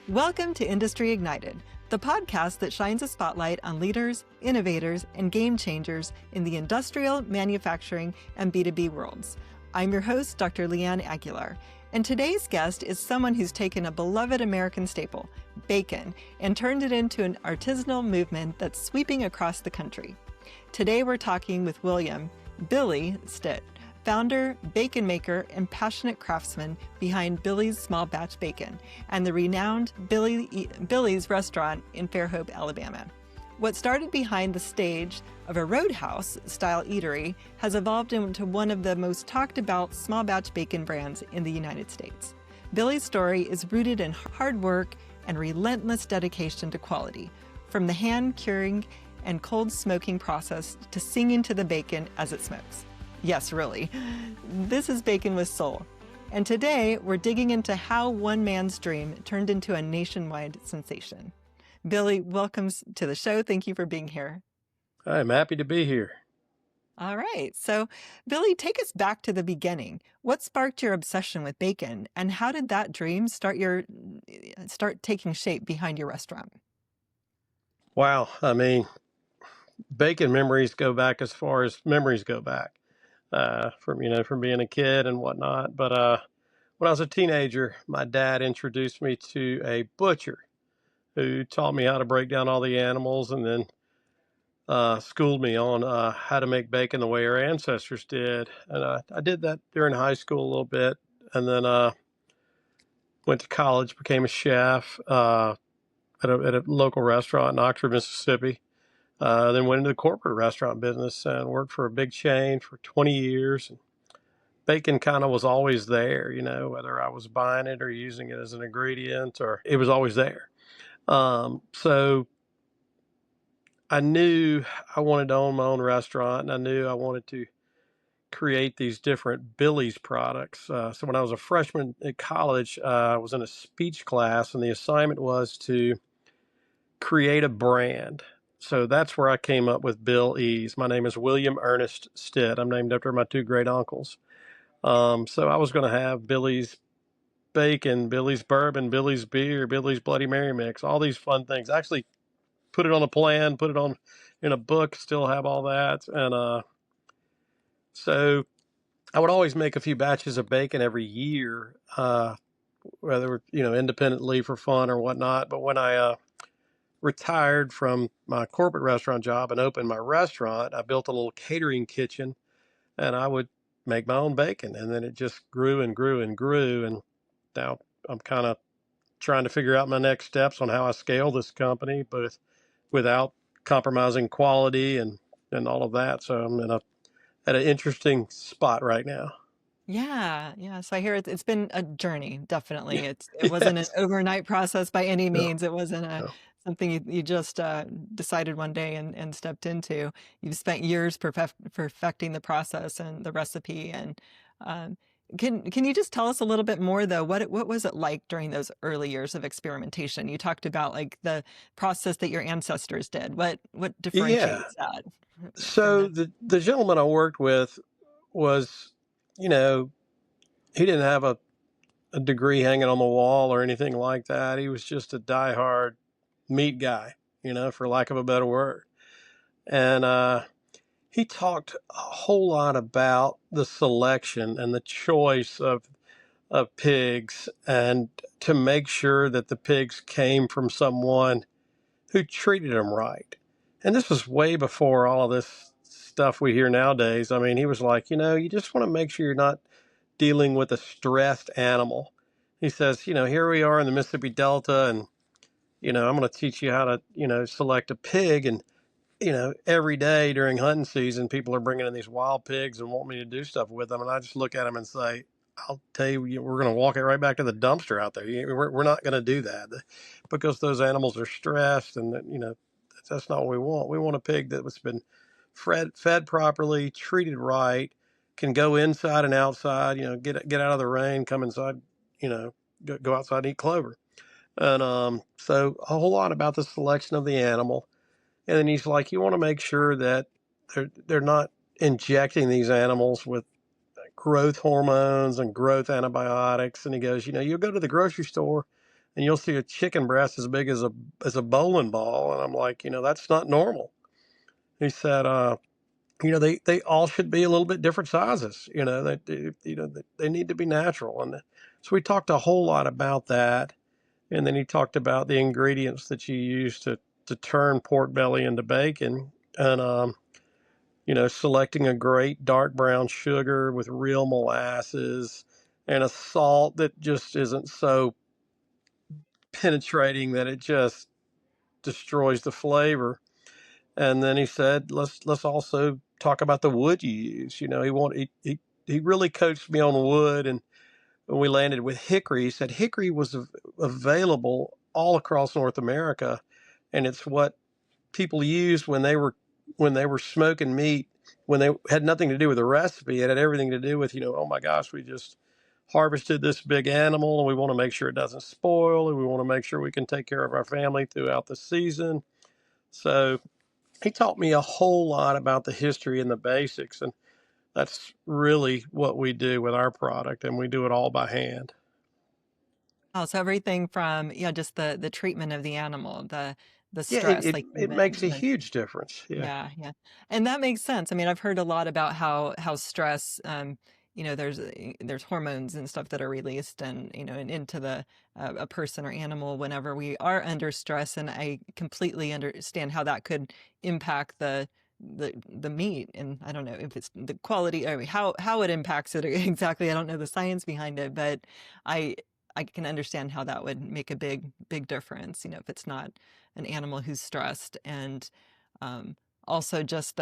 Welcome to Industry Ignited, the podcast that shines a spotlight on leaders, innovators, and game changers in the industrial, manufacturing, and B2B worlds. I'm your host, Dr. Leeanne Aguilar, and today's guest is someone who's taken a beloved American staple, bacon, and turned it into an artisanal movement that's sweeping across the country. Today we're talking with Billy Stitt, founder, bacon maker, and passionate craftsman behind Billy's Small Batch Bacon and the renowned Billy's restaurant in Fairhope, Alabama. What started behind the stage of a roadhouse-style eatery has evolved into one of the most talked about small batch bacon brands in the United States. Billy's story is rooted in hard work and relentless dedication to quality, from the hand curing and cold smoking process to singing to the bacon as it smokes. Yes, really. This is Bacon with Soul. And today we're digging into how one man's dream turned into a nationwide sensation. Billy, welcome to the show. Thank you for being here. I'm happy to be here. All right. So, Billy, take us back to the beginning. What sparked your obsession with bacon, and how did that dream start taking shape behind your restaurant? Wow. Bacon memories go back as far as memories go back. From being a kid and whatnot. But when I was a teenager, my dad introduced me to a butcher who taught me how to break down all the animals, and then schooled me on how to make bacon the way our ancestors did. And I did that during high school a little bit, and then went to college, became a chef at a local restaurant in Oxford, Mississippi. Then went into the corporate restaurant business and worked for a big chain for 20 years. Bacon kind of was always there, whether I was buying it or using it as an ingredient, or it was always there. So I knew I wanted to own my own restaurant, and I knew I wanted to create these different Billy's products. So when I was a freshman at college, I was in a speech class, and the assignment was to create a brand. So that's where I came up with Billy's. My name is William Ernest Stitt. I'm named after my two great uncles. So I was going to have Billy's bacon, Billy's bourbon, Billy's beer, Billy's Bloody Mary mix, all these fun things. Actually put it on a plan, put it on in a book, still have all that. And so I would always make a few batches of bacon every year, whether, independently for fun or whatnot. But when I retired from my corporate restaurant job and opened my restaurant, I built a little catering kitchen, and I would make my own bacon. And then it just grew and grew and grew. And now I'm kind of trying to figure out my next steps on how I scale this company, but without compromising quality and all of that. So I'm at an interesting spot right now. Yeah. So I hear it's been a journey, definitely. Yeah. It wasn't an Yes. overnight process by any No, means. It wasn't no. something you just decided one day and stepped into. You've spent years perfecting the process and the recipe. And um, can you just tell us a little bit more, though? What was it like during those early years of experimentation? You talked about like the process that your ancestors did. What Yeah. differentiates that from So the? the gentleman I worked with was, you know, he didn't have a degree hanging on the wall or anything like that. He was just a diehard meat guy, for lack of a better word. And he talked a whole lot about the selection and the choice of pigs, and to make sure that the pigs came from someone who treated them right. And this was way before all of this stuff we hear nowadays. I mean, he was like, you just want to make sure you're not dealing with a stressed animal. He says, here we are in the Mississippi Delta, and, I'm going to teach you how to, select a pig. And, every day during hunting season, people are bringing in these wild pigs and want me to do stuff with them. And I just look at them and say, I'll tell you, we're going to walk it right back to the dumpster out there. We're not going to do that, because those animals are stressed, and, that's not what we want. We want a pig that's been fed properly, treated right, can go inside and outside, get out of the rain, come inside, go outside and eat clover. And so a whole lot about the selection of the animal. And then he's like, you want to make sure that they're not injecting these animals with growth hormones and growth antibiotics. And he goes, you'll go to the grocery store and you'll see a chicken breast as big as a bowling ball, and I'm like, that's not normal. He said, they all should be a little bit different sizes. They need to be natural, and so we talked a whole lot about that. And then he talked about the ingredients that you use to turn pork belly into bacon, and selecting a great dark brown sugar with real molasses and a salt that just isn't so penetrating that it just destroys the flavor. And then he said, let's also talk about the wood you use. He really coached me on wood, and when we landed with hickory, he said hickory was available all across North America, and it's what people used when they were smoking meat, when they had nothing to do with the recipe. It had everything to do with, oh my gosh, we just harvested this big animal and we want to make sure it doesn't spoil, and we want to make sure we can take care of our family throughout the season. So he taught me a whole lot about the history and the basics, and that's really what we do with our product, and we do it all by hand. Oh, so everything from, yeah, just the treatment of the animal, the Yeah, it, stress, it, like you it makes a mentioned. huge difference. Yeah. Yeah, yeah. And that makes sense. I mean, I've heard a lot about how stress, there's hormones and stuff that are released and into a person or animal whenever we are under stress. And I completely understand how that could impact the meat. And I don't know if it's the quality, I mean, how it impacts it exactly. I don't know the science behind it, but I I can understand how that would make a big difference, if it's not an animal who's stressed. And um, also just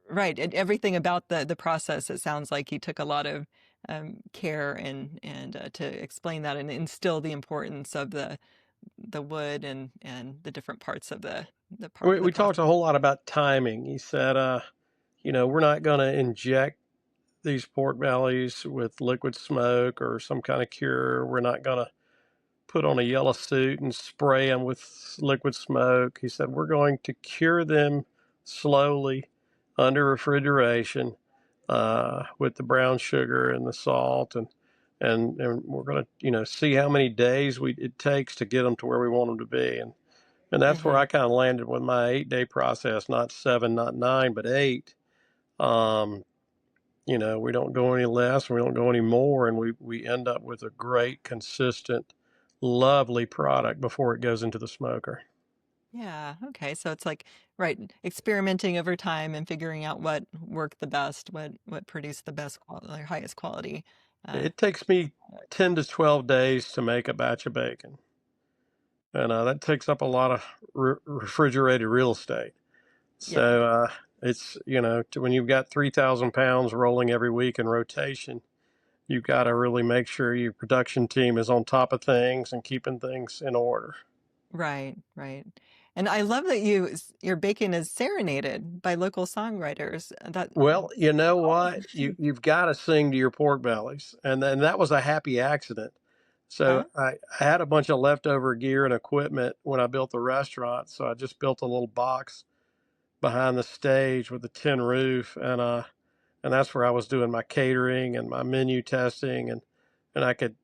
right, everything about the process. It sounds like you took a lot of care and to explain that and instill the importance of the wood and the different parts of the part We, the we talked process. a whole lot about timing. He said, we're not going to inject these pork bellies with liquid smoke or some kind of cure. We're not going to put on a yellow suit and spray them with liquid smoke. He said, we're going to cure them slowly under refrigeration with the brown sugar and the salt. And we're going to, see how many days it takes to get them to where we want them to be. And that's where Hmm. I kind of landed with my 8 day process, not 7, not 9, but 8. Um, we don't go any less, we don't go any more, and we end up with a great, consistent, lovely product before it goes into the smoker. Yeah. Okay. So it's like, right, experimenting over time and figuring out what worked the best, what produced the best quality, or highest quality. Uh, It takes me 10 to 12 days to make a batch of bacon, and that takes up a lot of refrigerated real estate. yeah. So it's, when you've got 3,000 pounds rolling every week in rotation, you've got to really make sure your production team is on top of things and keeping things in order. Right, right. And I love that your bacon is serenaded by local songwriters. Well, you know what? Awesome. You've got to sing to your pork bellies, and then that was a happy accident. So Huh? I had a bunch of leftover gear and equipment when I built the restaurant, so I just built a little box behind the stage with a tin roof, and that's where I was doing my catering and my menu testing, and I could,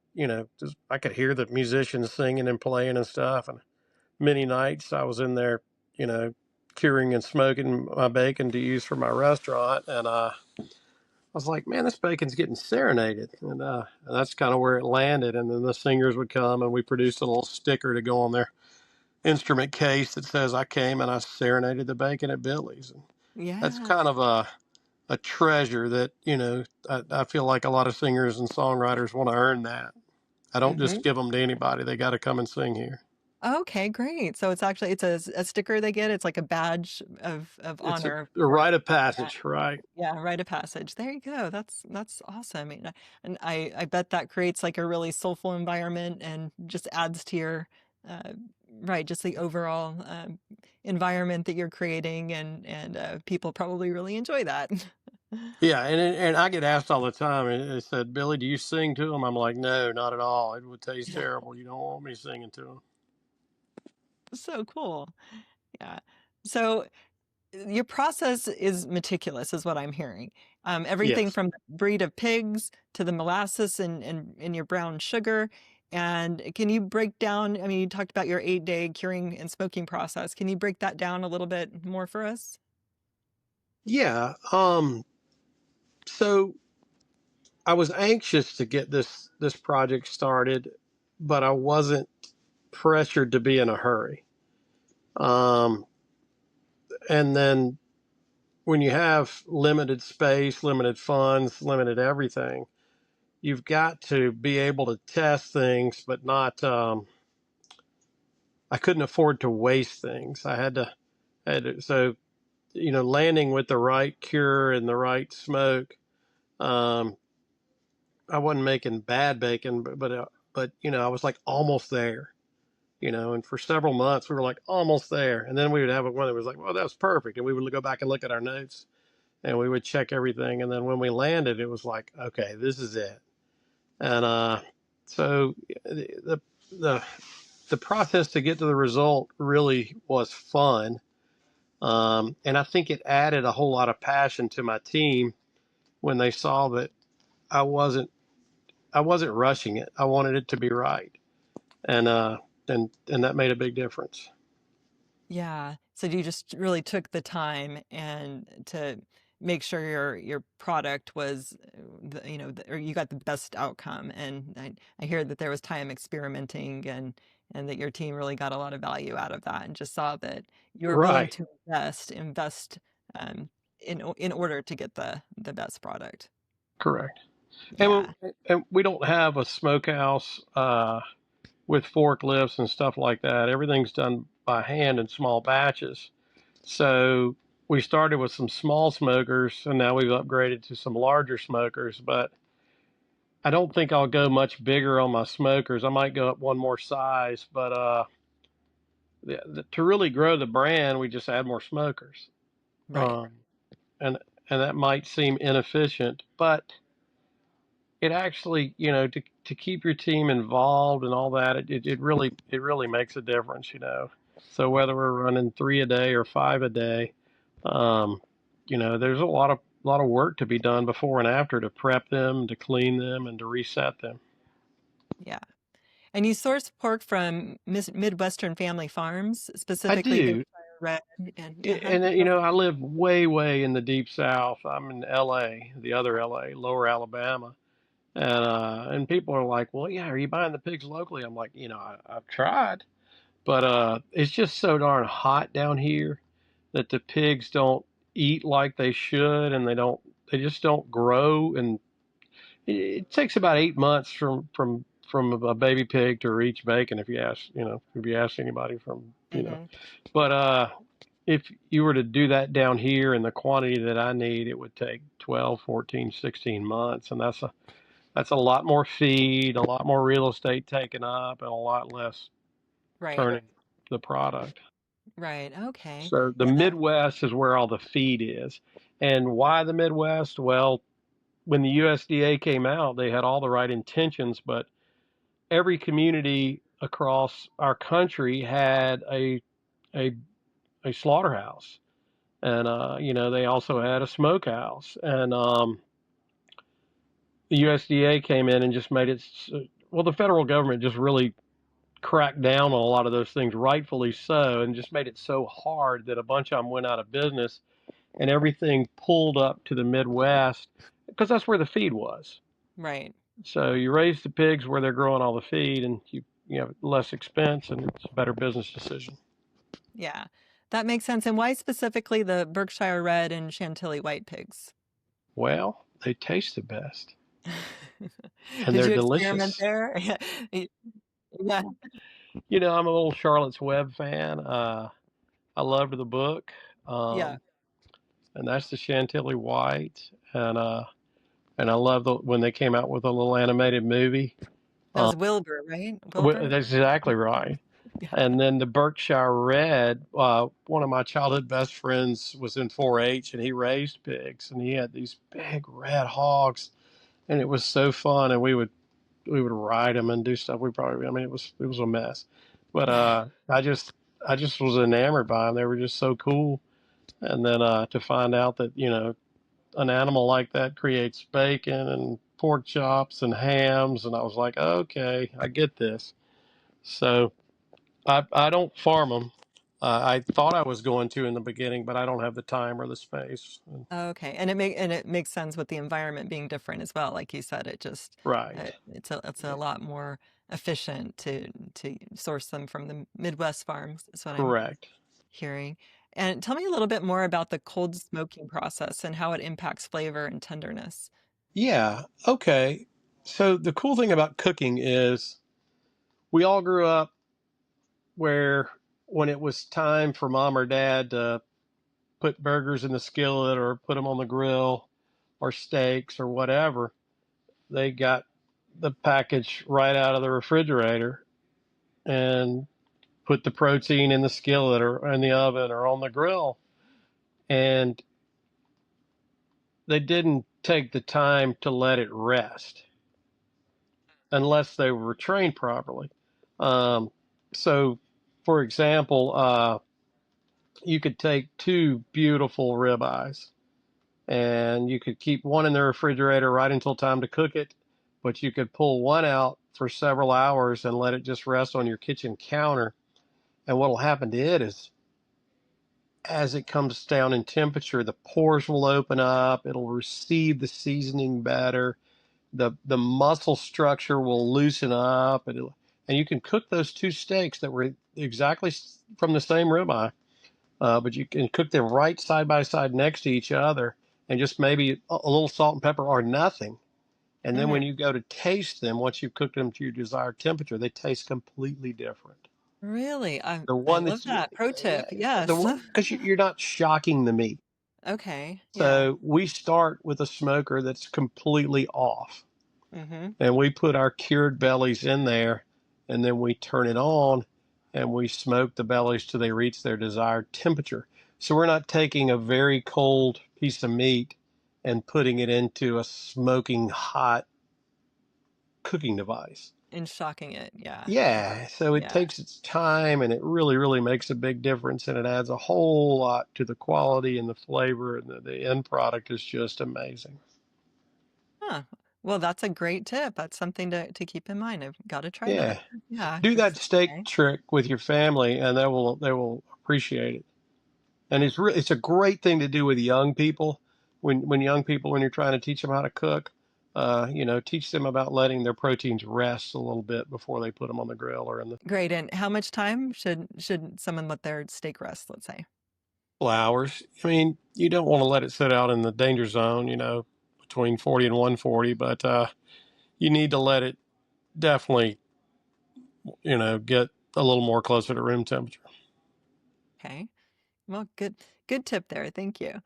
I could hear the musicians singing and playing and stuff, and many nights I was in there, you know, curing and smoking my bacon to use for my restaurant. And I was like, man, this bacon's getting serenaded. And that's kind of where it landed. And then the singers would come, and we produced a little sticker to go on their instrument case that says, I came and I serenaded the bacon at Billy's. And that's Yeah. kind of a treasure that, I feel like a lot of singers and songwriters want to earn that. I don't just Hmm. give them to anybody. They got to come and sing here. Okay, great. So it's actually a sticker they get. It's like a badge of It's a honor for rite of that. passage, right? Yeah, rite of passage. There you go. That's awesome. And I bet that creates like a really soulful environment and just adds to your uh, right, just the overall environment that you're creating, and people probably really enjoy that. Yeah, and I get asked all the time, and they said, "Billy, do you sing to them?" I'm like, "No, not at all. It would taste Yeah, terrible. You don't want me singing to them." so cool. Yeah. So your process is meticulous, is what I'm hearing. Everything Yes. from the breed of pigs to the molasses and your brown sugar. And can you break down, I mean, you talked about your 8-day curing and smoking process. Can you break that down a little bit more for us? Yeah. So I was anxious to get this project started, but I wasn't pressured to be in a hurry. Um, and then when you have limited space, limited funds, limited everything, you've got to be able to test things, but not. I couldn't afford to waste things. So landing with the right cure and the right smoke. Um, I wasn't making bad bacon, but I was like almost there. And for several months we were like almost there, and then we would have one that was like, well, that's perfect, and we would go back and look at our notes, and we would check everything, and then when we landed, it was like, okay, this is it. And so the the the process to get to the result really was fun, and I think it added a whole lot of passion to my team when they saw that I wasn't I wasn't rushing it. I wanted it to be right, and and that made a big difference. Yeah. So you just really took the time and to make sure your product was, or you got the best outcome. And I hear that there was time experimenting and that your team really got a lot of value out of that and just saw that you were willing Right, to invest um, in order to get the best product. correct. Yeah. And we don't have a smokehouse with forklifts and stuff like that. Everything's done by hand in small batches. So we started with some small smokers, and now we've upgraded to some larger smokers. But I don't think I'll go much bigger on my smokers. I might go up one more size, but to really grow the brand, we just add more smokers. Right. Um, and that might seem inefficient, but it actually, to keep your team involved and all that, it really makes a difference. So whether we're running 3 a day or 5 a day, um, there's a lot of work to be done before and after to prep them, to clean them, and to reset them. Yeah. And you source pork from Midwestern family farms, I specifically do. Berkshire Red and And I live way, way in the deep South. I'm in L.A., the other L.A., Lower Alabama, and people are like, "Well, yeah, are you buying the pigs locally?" I'm like, I've tried, but it's just so darn hot down here that the pigs don't eat like they should, and they just don't grow, and it takes about 8 months from a baby pig to reach bacon, if you ask anybody hmm but if you were to do that down here in the quantity that I need, it would take 12, 14, 16 months. And that's a lot more feed, a lot more real estate taken up, and a lot less Right. turning the product. Right. Okay. So the Yeah, that Midwest is where all the feed is. And why the Midwest? Well, when the USDA came out, they had all the right intentions, but every community across our country had a, a slaughterhouse. And they also had a smokehouse, and the USDA came in and just made it. Well, the federal government just really cracked down on a lot of those things, rightfully so, and just made it so hard that a bunch of them went out of business, and everything pulled up to the Midwest because that's where the feed was. right. So you raise the pigs where they're growing all the feed, and you have less expense, and it's a better business decision. Yeah. That makes sense. And why specifically the Berkshire Red and Chantilly White pigs? Well, they taste the best, and Did they're you experiment delicious. there? Yeah. I'm a little Charlotte's Web fan. I loved the book, Yeah. um, and that's the Chantilly White, and I love when they came out with a little animated movie. That Um, was Wilbur, right? Wilbur? that's exactly right. Yeah. And then the Berkshire Red. One of my childhood best friends was in 4-H, and he raised pigs, and he had these big red hogs, and it was so fun. And we would ride them and do stuff. I mean, it was a mess, but I just was enamored by them. They were just so cool. And then to find out that an animal like that creates bacon and pork chops and hams, and I was like, okay, I get this. So I don't farm them. I thought I was going to in the beginning, but I don't have the time or the space. Okay, and it makes sense with the environment being different as well. Like you said, it just Right. it's a lot more efficient to source them from the Midwest farms. Is what I'm Correct. hearing. And tell me a little bit more about the cold smoking process and how it impacts flavor and tenderness. Yeah. Okay. So the cool thing about cooking is we all grew up where when it was time for mom or dad to put burgers in the skillet or put them on the grill or steaks or whatever, they got the package right out of the refrigerator and put the protein in the skillet or in the oven or on the grill. And they didn't take the time to let it rest unless they were trained properly. Um, so, for example, you could take two beautiful ribeyes and you could keep one in the refrigerator right until time to cook it, but you could pull one out for several hours and let it just rest on your kitchen counter. And what will happen to it is as it comes down in temperature, the pores will open up, it'll receive the seasoning better, the muscle structure will loosen up, and you can cook those two steaks that were exactly from the same ribeye, but you can cook them right side by side next to each other, and just maybe a little salt and pepper or nothing. And then when Mhm. you go to taste them, once you've cooked them to your desired temperature, they taste completely different. Really? The I one love that's that. Pro tip. Yes. the because you're not shocking the meat. Okay. Yeah. So we start with a smoker that's completely off, Hmm. and we put our cured bellies in there, and then we turn it on and we smoke the bellies till they reach their desired temperature. So we're not taking a very cold piece of meat and putting it into a smoking hot cooking device. And shocking it. Yeah. Yeah, so it Yeah. takes its time and it really, really makes a big difference, and it adds a whole lot to the quality and the flavor, and the end product is just amazing. Huh. Well, that's a great tip. That's something to keep in mind. I've got to try that. Yeah. Yeah. Do that 'Cause- steak okay. trick with your family and they will appreciate it. And it's a great thing to do with young people. When young people, when you're trying to teach them how to cook, teach them about letting their proteins rest a little bit before they put them on the grill or in the Great. And how much time should someone let their steak rest, let's say? hours. I mean, you don't want to let it sit out in the danger zone, between 40 and 140, but you need to let it definitely, get a little more closer to room temperature. Okay. Well, good tip there. Thank you.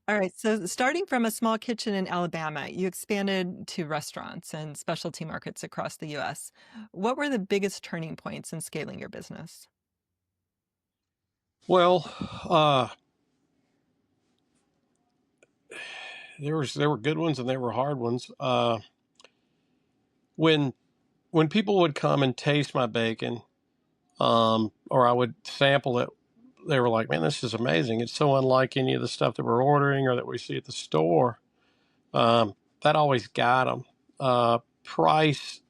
All right. So starting from a small kitchen in Alabama, you expanded to restaurants and specialty markets across the US. What were the biggest turning points in scaling your business? Well, uh, there were good ones and there were hard ones. When when people would come and taste my bacon, or I would sample it, they were like, "Man, this is amazing! It's so unlike any of the stuff that we're ordering or that we see at the store." That always got them. Price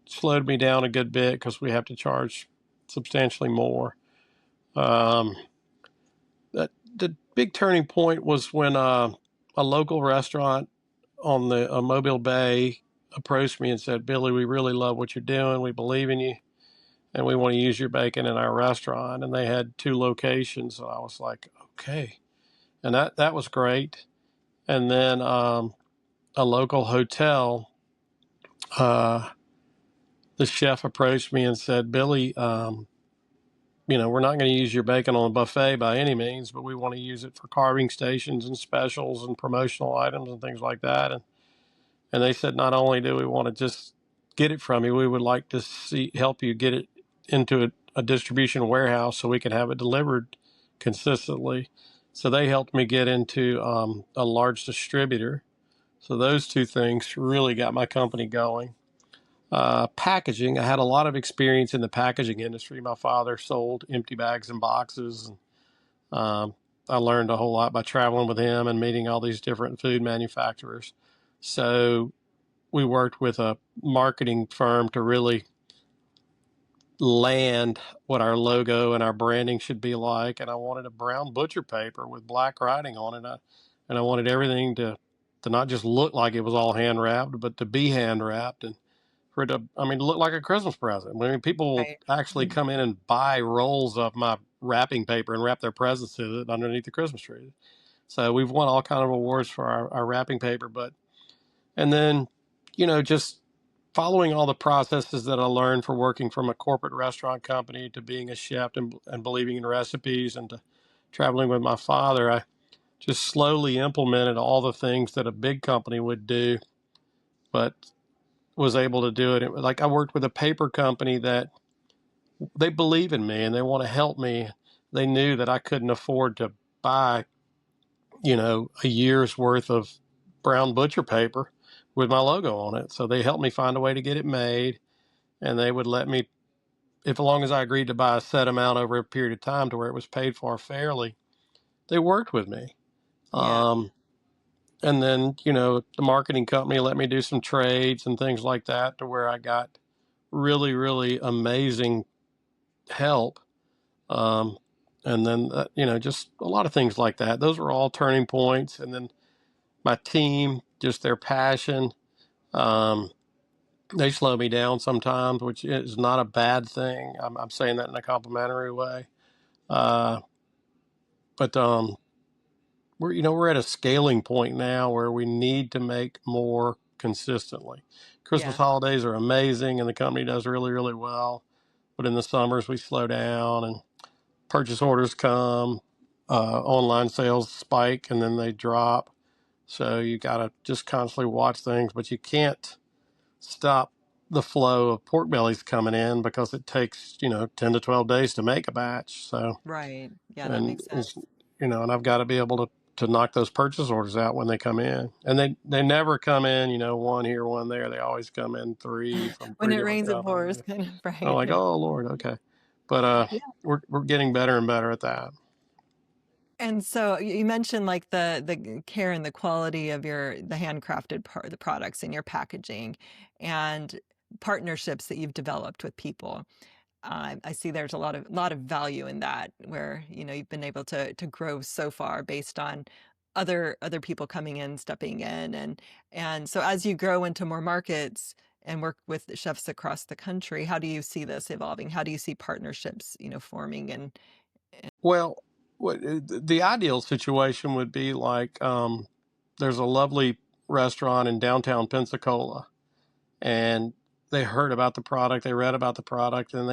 slowed me down a good bit because we have to charge substantially more. Um, the big turning point was when a local restaurant on the Mobile Bay approached me and said, "Billy, we really love what you're doing. We believe in you, and we want to use your bacon in our restaurant." And they had two locations, and I was like, "Okay," and that was great. And then a local hotel, uh, the chef approached me and said, "Billy, we're not going to use your bacon on a buffet by any means, but we want to use it for carving stations and specials and promotional items and things like that." And they said, not only do we want to just get it from you, we would like to help you get it into a distribution warehouse so we can have it delivered consistently. So they helped me get into a large distributor. So those two things really got my company going. Packaging, I had a lot of experience in the packaging industry. My father sold empty bags and boxes, and I learned a whole lot by traveling with him and meeting all these different food manufacturers. So we worked with a marketing firm to really land what our logo and our branding should be like. And I wanted a brown butcher paper with black writing on it. And I wanted everything to not just look like it was all hand wrapped, but to be hand wrapped and for it to, I mean, look like a Christmas present. I mean, people will Right. actually come in and buy rolls of my wrapping paper and wrap their presents to it underneath the Christmas tree. So we've won all kind of awards for our wrapping paper, and then, just following all the processes that I learned for working from a corporate restaurant company to being a chef and believing in recipes and to traveling with my father, I just slowly implemented all the things that a big company would do, but was able to do it. Like I worked with a paper company that they believe in me and they want to help me. They knew that I couldn't afford to buy, a year's worth of brown butcher paper with my logo on it. So they helped me find a way to get it made, and they would let me, if as long as I agreed to buy a set amount over a period of time to where it was paid for fairly, they worked with me. Yeah. Um, and then, the marketing company let me do some trades and things like that to where I got really, really amazing help. Um, and then, just a lot of things like that. Those were all turning points. And then my team, just their passion. Um, they slow me down sometimes, which is not a bad thing. I'm saying that in a complimentary way. Uh, but we're at a scaling point now where we need to make more consistently. Christmas Yeah. holidays are amazing and the company does really, really well. But in the summers we slow down and purchase orders come, online sales spike and then they drop. So you got to just constantly watch things, but you can't stop the flow of pork bellies coming in because it takes, 10 to 12 days to make a batch. So, Right. Yeah, that and makes sense. and I've got to be able to knock those purchase orders out when they come in. And they never come in, one here, one there. They always come in three from When three it different rains, it companies. pours, kind of, I'm right? like, Yeah. oh Lord, okay. But Yeah. we're getting better and better at that. And so you mentioned like the care and the quality of the handcrafted the products in your packaging and partnerships that you've developed with people. I see there's a lot of value in that, where you've been able to grow so far based on other people coming in, stepping in, and so as you grow into more markets and work with chefs across the country, how do you see this evolving? How do you see partnerships, forming and Well, the ideal situation would be like there's a lovely restaurant in downtown Pensacola, and they heard about the product, they read about the product, and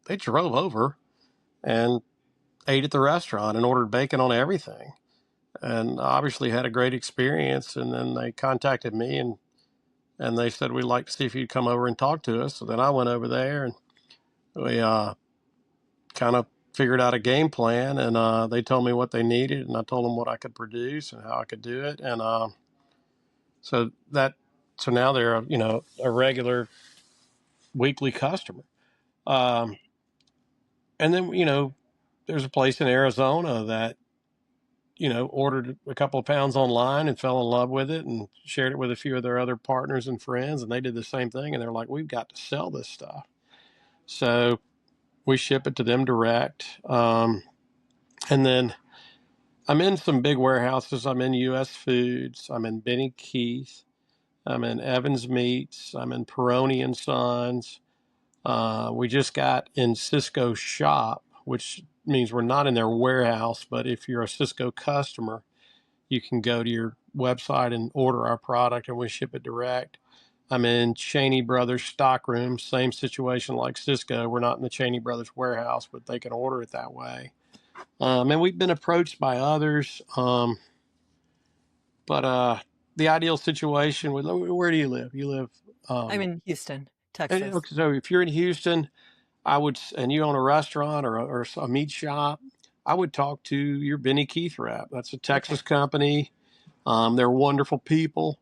they drove over and ate at the restaurant and ordered bacon on everything, and obviously had a great experience. And then they contacted me and they said we'd like to see if you'd come over and talk to us. So then I went over there and we kind of figured out a game plan, and they told me what they needed and I told them what I could produce and how I could do it. And so that so now they're a regular weekly customer. um, and then there's a place in Arizona that ordered a couple of pounds online and fell in love with it and shared it with a few of their other partners and friends, and they did the same thing, and they're like, we've got to sell this stuff. So we ship it to them direct. And then I'm in some big warehouses. I'm in US Foods. I'm in Benny Keith. I'm in Evans Meats. I'm in Peroni and Sons. We just got in Cisco Shop, which means we're not in their warehouse, but if you're a Cisco customer, you can go to your website and order our product and we ship it direct. I'm in Cheney Brothers stockroom, same situation like Cisco. We're not in the Cheney Brothers warehouse, but they can order it that way. And we've been approached by others. But the ideal situation with, where do you live? You live, I'm in Houston, and Texas. so if you're in Houston, and you own a restaurant or a meat shop, I would talk to your Benny Keith rep. That's a Okay. Texas company. They're wonderful people.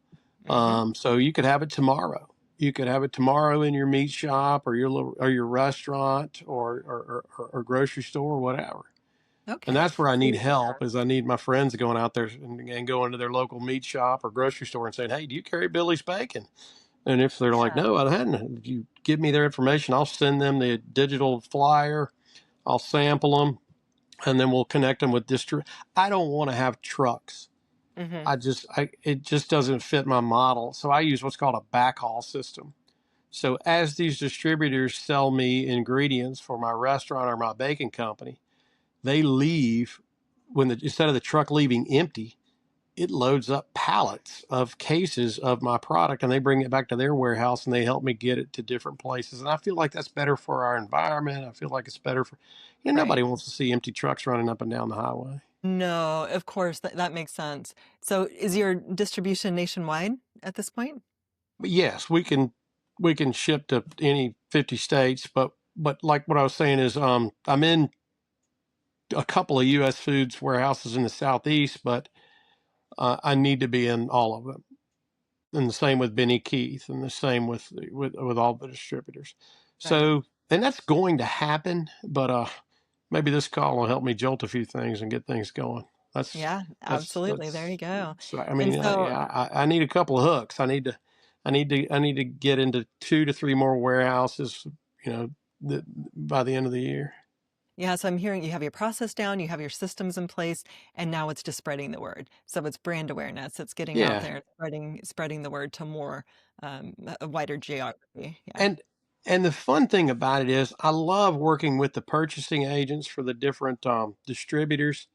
Hmm. So you could have it tomorrow. You could have it tomorrow in your meat shop or your restaurant or grocery store or whatever. And Okay. that's where I need help. Is I need my friends going out there and going to their local meat shop or grocery store and saying, "Hey, do you carry Billy's bacon?" And if they're like, Yeah. no, I hadn't, if you give me their information, I'll send them the digital flyer. I'll sample them, and then we'll connect them with I don't want to have trucks. Hmm. It just doesn't fit my model. So I use what's called a backhaul system. So as these distributors sell me ingredients for my restaurant or my baking company, they leave instead of the truck leaving empty, it loads up pallets of cases of my product, and they bring it back to their warehouse and they help me get it to different places. And I feel like that's better for our environment. I feel like it's better for, Right. nobody wants to see empty trucks running up and down the highway. No, of course, that makes sense. So is your distribution nationwide at this point? But yes, we can ship to any 50 states, but like what I was saying is, I'm in a couple of U.S. Foods warehouses in the Southeast, but I need to be in all of them. And the same with Benny Keith, and the same with all the distributors. Right. So, and that's going to happen, but maybe this call will help me jolt a few things and get things going. That's Yeah, absolutely. There you go. so, I And mean, so, I need a couple of hooks. I need to get into 2 to 3 more warehouses, you know, by the end of the year. yeah, so I'm hearing you have your process down, you have your systems in place, and now it's just spreading the word. So it's brand awareness. It's getting out Yeah, there, spreading the word to more, a wider geography. Yeah. and the fun thing about it is, I love working with the purchasing agents for the different distributors.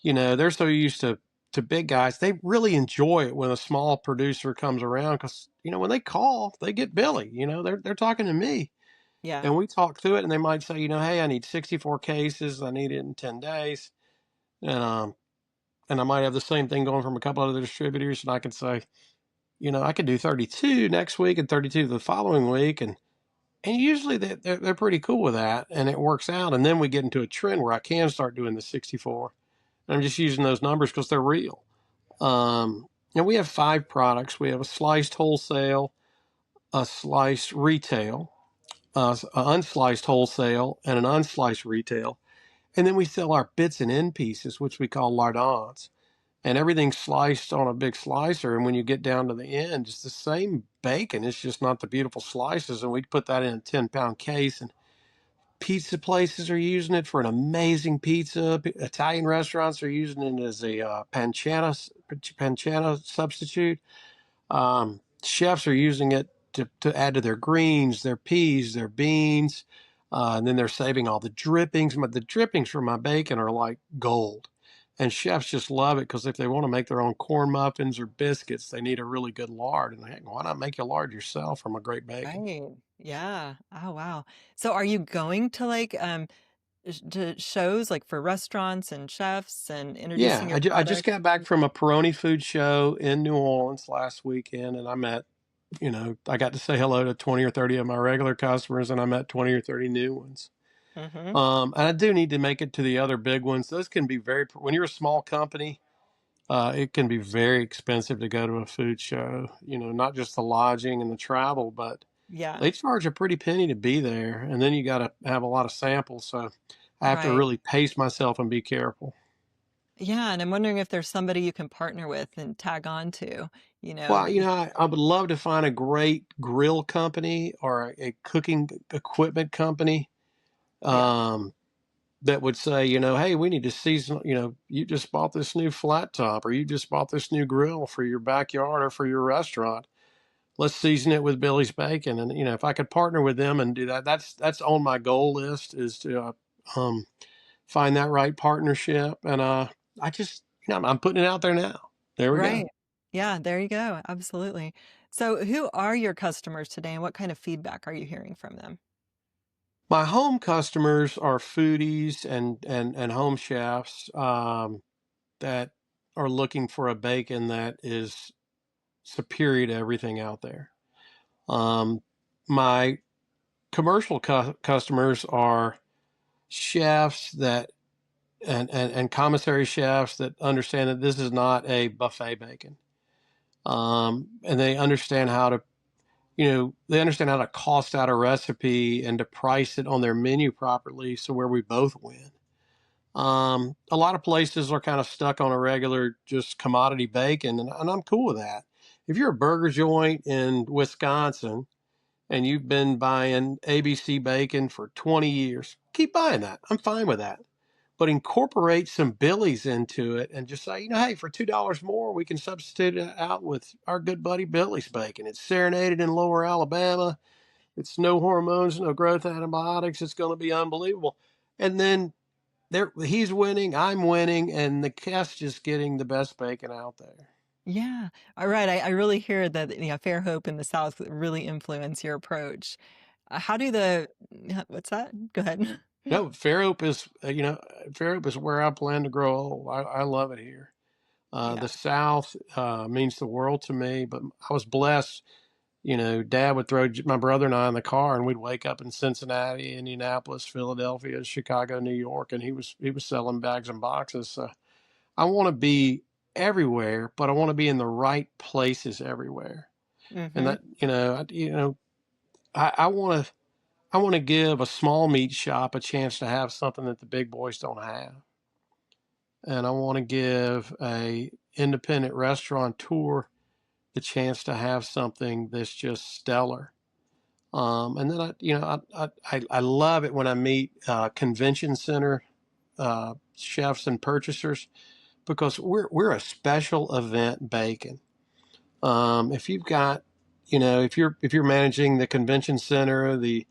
They're so used to big guys. They really enjoy it when a small producer comes around, because when they call, they get Billy. They're talking to me, Yeah. and we talk through it, and they might say, hey, I need 64 cases. I need it in 10 days. And I might have the same thing going from a couple other distributors, and I can say, I could do 32 next week and 32 the following week, and usually they're pretty cool with that, and it works out. And then we get into a trend where I can start doing the 64. And I'm just using those numbers because they're real. And we have 5 products. We have a sliced wholesale, a sliced retail, an unsliced wholesale, and an unsliced retail. And then we sell our bits and end pieces, which we call lardons. And everything's sliced on a big slicer. And when you get down to the end, it's the same bacon. It's just not the beautiful slices. And we put that in a 10-pound case. And pizza places are using it for an amazing pizza. Italian restaurants are using it as a pancetta substitute. Chefs are using it to add to their greens, their peas, their beans. And then they're saving all the drippings. But the drippings for my bacon are like gold. And chefs just love it, because if they want to make their own corn muffins or biscuits, they need a really good lard. And heck, why not make your lard yourself from a great bacon? Right. Yeah. Oh, wow. So are you going to like to shows like for restaurants and chefs and Yeah, introducing your I just product? got back from a Peroni food show in New Orleans last weekend, and I got to say hello to 20 or 30 of my regular customers, and I met 20 or 30 new ones. Mm-hmm. And I do need to make it to the other big ones. Those can be when you're a small company, it can be very expensive to go to a food show, not just the lodging and the travel, but Yeah. they charge a pretty penny to be there. And then you got to have a lot of samples. So I have to Right. really pace myself and be careful. Yeah, and I'm wondering if there's somebody you can partner with and tag on to, Well, that you I would love to find a great grill company or a cooking equipment company, yeah, um, that would say, hey, we need to season, you just bought this new flat top, or you just bought this new grill for your backyard or for your restaurant. Let's season it with Billy's bacon. And, if I could partner with them and do that, that's on my goal list, is to find that right partnership. And I just, I'm putting it out there now. There we right. go. Yeah, there you go. Absolutely. So who are your customers today and what kind of feedback are you hearing from them? My home customers are foodies and home chefs, that are looking for a bacon that is superior to everything out there. Um, my commercial customers are chefs and commissary chefs that understand that this is not a buffet bacon, and they understand how to cost out a recipe and to price it on their menu properly, so where we both win. A lot of places are kind of stuck on a regular, just commodity bacon, and I'm cool with that. If you're a burger joint in Wisconsin and you've been buying ABC bacon for 20 years, keep buying that. I'm fine with that. But incorporate some Billy's into it and just say, hey, for $2 more, we can substitute it out with our good buddy Billy's bacon. It's serenaded in Lower Alabama. It's no hormones, no growth antibiotics. It's going to be unbelievable. And then he's winning, I'm winning, and the guest just getting the best bacon out there. Yeah. All right. I really hear that, Fairhope in the South really influence your approach. How do what's that? Go ahead. No, Fairhope is, Fairhope is where I plan to grow old. I love it here. Yeah. The South means the world to me, but I was blessed. Dad would throw my brother and I in the car, and we'd wake up in Cincinnati, Indianapolis, Philadelphia, Chicago, New York, and he was selling bags and boxes. So I want to be everywhere, but I want to be in the right places everywhere. And Mm-hmm. that, I want to. I want to give a small meat shop a chance to have something that the big boys don't have. And I want to give a independent restaurateur the chance to have something that's just stellar. And then I love it when I meet convention center chefs and purchasers because we're a special event bacon. If you've got, if you're managing the convention center, the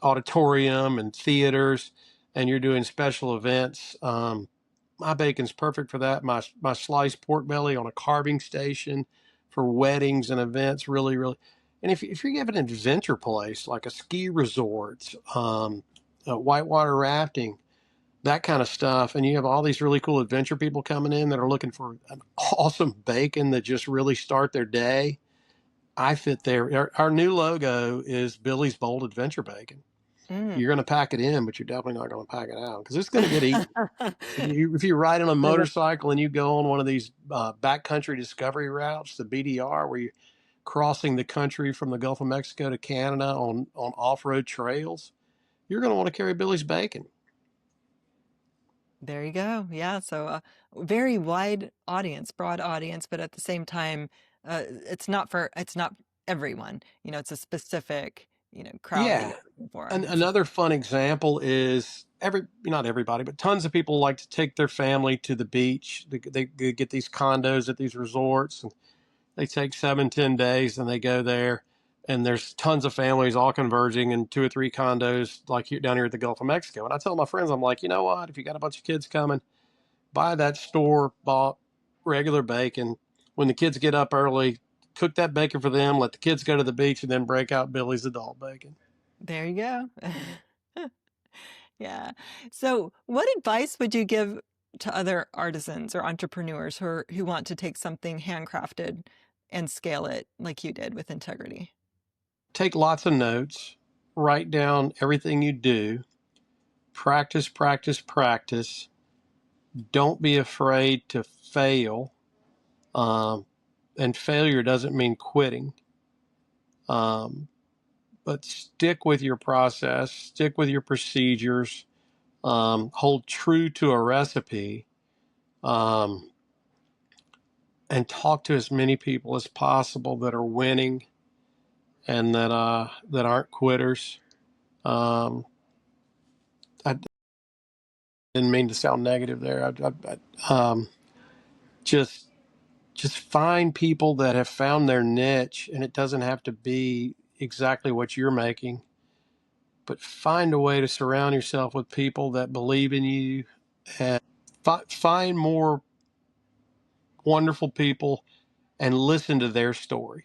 auditorium and theaters, and you're doing special events, my bacon's perfect for that. My sliced pork belly on a carving station for weddings and events, really, really. And if you're giving an adventure place like a ski resort, whitewater rafting, that kind of stuff, and you have all these really cool adventure people coming in that are looking for an awesome bacon that just really start their day, I fit there. Our new logo is Billy's Bold Adventure Bacon. Mm. You're going to pack it in, but you're definitely not going to pack it out because it's going to get eaten. If you ride on a So motorcycle and you go on one of these backcountry discovery routes, the BDR, where you're crossing the country from the Gulf of Mexico to Canada on off-road trails, you're going to want to carry Billy's bacon. there you go. Yeah. So very wide audience, broad audience, but at the same time, it's not everyone. It's a specific, crowd that Yeah. you're looking for. And It's another fun example is not everybody, but tons of people like to take their family to the beach. They get these condos at these resorts, and they take 7-10 days, and they go there. And there's tons of families all converging in 2 or 3 condos, like here, down here at the Gulf of Mexico. And I tell my friends, I'm like, you know what? If you got a bunch of kids coming, buy that store bought regular bacon. When the kids get up early, cook that bacon for them. Let the kids go to the beach, and then break out Billy's adult bacon. There you go. Yeah. So, what advice would you give to other artisans or entrepreneurs who want to take something handcrafted and scale it like you did with integrity? Take lots of notes, write down everything you do, practice, practice, practice. Don't be afraid to fail. Um, and failure doesn't mean quitting. Um, but stick with your process, stick with your procedures, hold true to a recipe, um, and talk to as many people as possible that are winning and that aren't quitters. Um, I didn't mean to sound negative there. Just just find people that have found their niche, and it doesn't have to be exactly what you're making, but find a way to surround yourself with people that believe in you, and find more wonderful people and listen to their story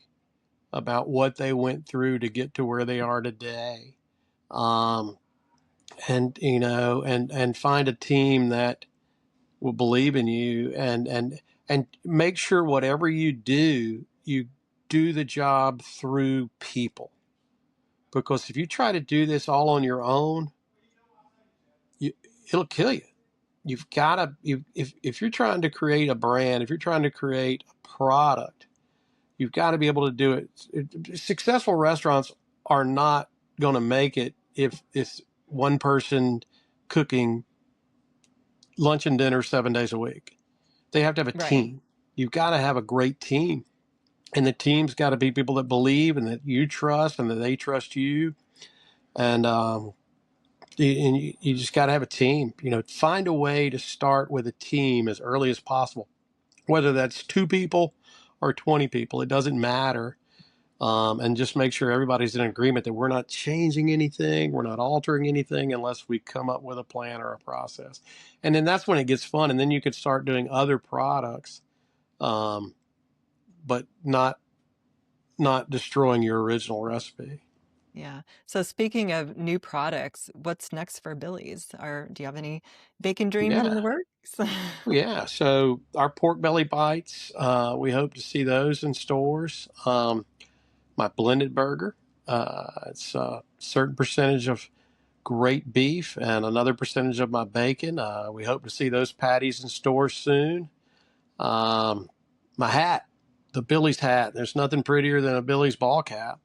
about what they went through to get to where they are today. Um, and find a team that will believe in you, and make sure whatever you do the job through people, because if you try to do this all on your own, you, it'll kill you. You've got to if you're trying to create a brand, if you're trying to create a product, you've got to be able to do it. Successful restaurants are not going to make it if it's one person cooking lunch and dinner 7 days a week. They have to have a Right. team. You've got to have a great team. And the team's got to be people that believe and that you trust and that they trust you. And, you just got to have a team. Find a way to start with a team as early as possible, whether that's 2 people or 20 people, it doesn't matter. And just make sure everybody's in agreement that we're not changing anything, we're not altering anything unless we come up with a plan or a process. And then that's when it gets fun. And then you could start doing other products, um, but not destroying your original recipe. Yeah. So speaking of new products, what's next for Billy's? Do you have any bacon dreams in Yeah. the works? Yeah. So our pork belly bites, we hope to see those in stores. My blended burger, it's a certain percentage of great beef and another percentage of my bacon. We hope to see those patties in stores soon. Um, my hat, the Billy's hat. There's nothing prettier than a Billy's ball cap.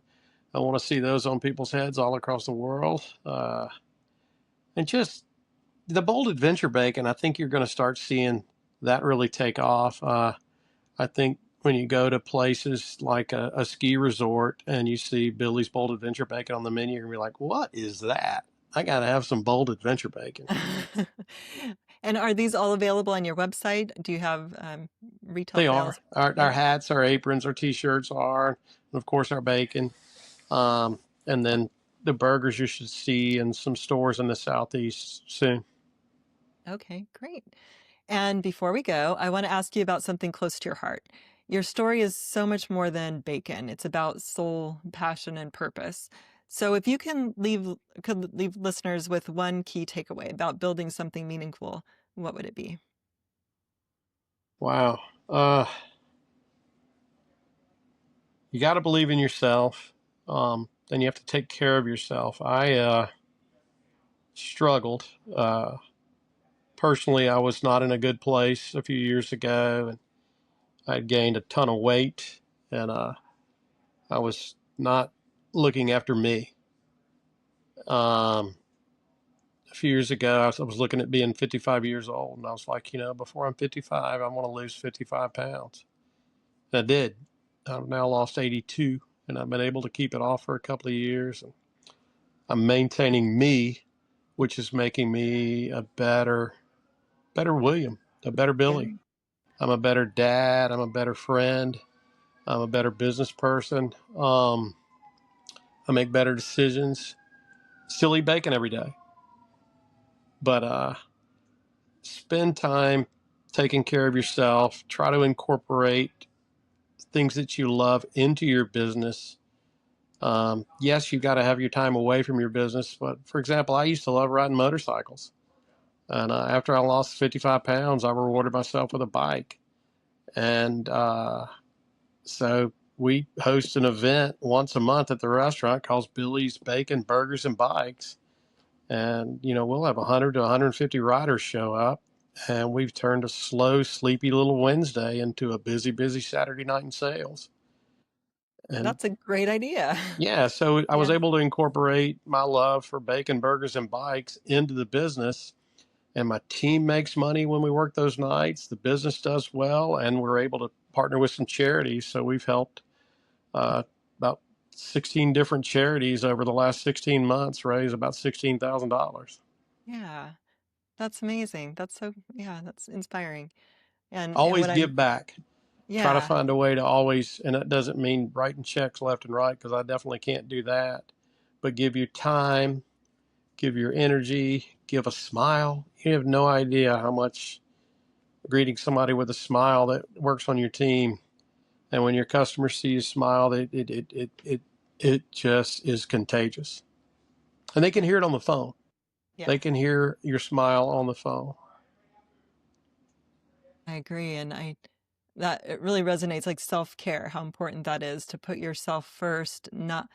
I want to see those on people's heads all across the world. And just the bold adventure bacon, I think you're going to start seeing that really take off. I think when you go to places like a ski resort and you see Billy's Bold Adventure Bacon on the menu, you're going to be like, what is that? I got to have some Bold Adventure Bacon. And are these all available on your website? Do you have retail They are. sales? Our Yeah. hats, our aprons, our t-shirts are, and of course our bacon. And then the burgers you should see in some stores in the Southeast soon. Okay, great. And before we go, I want to ask you about something close to your heart. Your story is so much more than bacon. It's about soul, passion, and purpose. So if you could leave listeners with one key takeaway about building something meaningful, what would it be? Wow. You got to believe in yourself. Then you have to take care of yourself. I struggled. Personally, I was not in a good place a few years ago, and I had gained a ton of weight, and I was not looking after me. Um, a few years ago, I was looking at being 55 years old, and I was like, before I'm 55, I want to lose 55 pounds. And I did. I've now lost 82, and I've been able to keep it off for a couple of years. And I'm maintaining me, which is making me a better William, a better Yeah. Billy. I'm a better dad. I'm a better friend. I'm a better business person. I make better decisions. Still eat bacon every day, but spend time taking care of yourself. Try to incorporate things that you love into your business. Yes, you got to have your time away from your business, but for example, I used to love riding motorcycles, and after I lost 55 pounds, I rewarded myself with a bike, and so we host an event once a month at the restaurant called Billy's Bacon Burgers and Bikes. And, we'll have 100 to 150 riders show up. And we've turned a slow, sleepy little Wednesday into a busy, busy Saturday night in sales. And That's a great idea. yeah, so I was Yeah. able to incorporate my love for bacon, burgers, and bikes into the business. And my team makes money when we work those nights. The business does well, and we're able to partner with some charities. So we've helped uh, about 16 different charities over the last 16 months raise about $16,000. Yeah. That's amazing. Yeah, that's inspiring. And Always what give back. Try to yeah, find a way to always, and that doesn't mean writing checks left and right, because I definitely can't do that, but give your time, give your energy, give a smile. You have no idea how much greeting somebody with a smile that works on your team. And when your customers see you smile, it just is contagious. And they can hear it on the phone. yeah. They can hear your smile on the phone. I agree. And that it really resonates like self-care, how important that is to put yourself first, not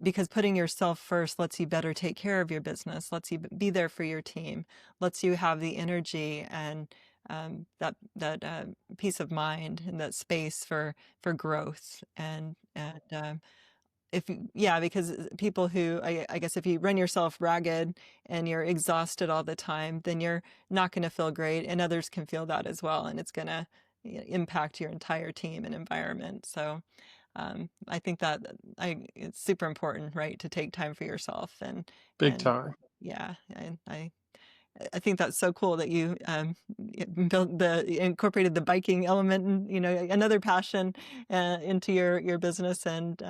because putting yourself first lets you better take care of your business, lets you be there for your team, lets you have the energy and that peace of mind and that space for growth and yeah, because people who I guess if you run yourself ragged and you're exhausted all the time, then you're not going to feel great, and others can feel that as well, and it's gonna impact your entire team and environment. So I think that it's super important, right, to take time for yourself Big and time. yeah, and I think that's so cool that you built incorporated the biking element and another passion into your business and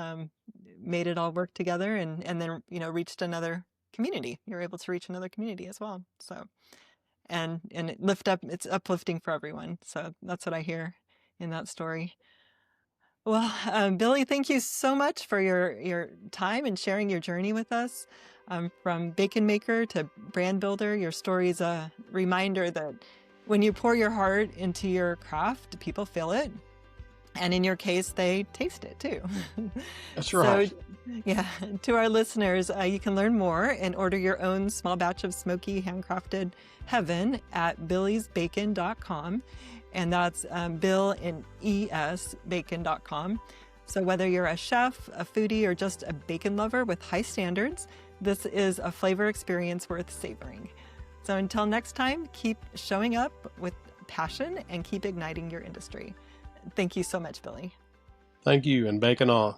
made it all work together and then reached another community. You're able to reach another community as well. So and it's uplifting for everyone. So that's what I hear in that story. Well, Billy, thank you so much for your time and sharing your journey with us. From bacon maker to brand builder, your story is a reminder that when you pour your heart into your craft, people feel it. And in your case, they taste it too. That's right. So, yeah, to our listeners, you can learn more and order your own small batch of smoky handcrafted heaven at billysbacon.com. And that's Bill in ES bacon.com. So whether you're a chef, a foodie, or just a bacon lover with high standards, this is a flavor experience worth savoring. So until next time, keep showing up with passion and keep igniting your industry. Thank you so much, Billy. Thank you, and bacon on.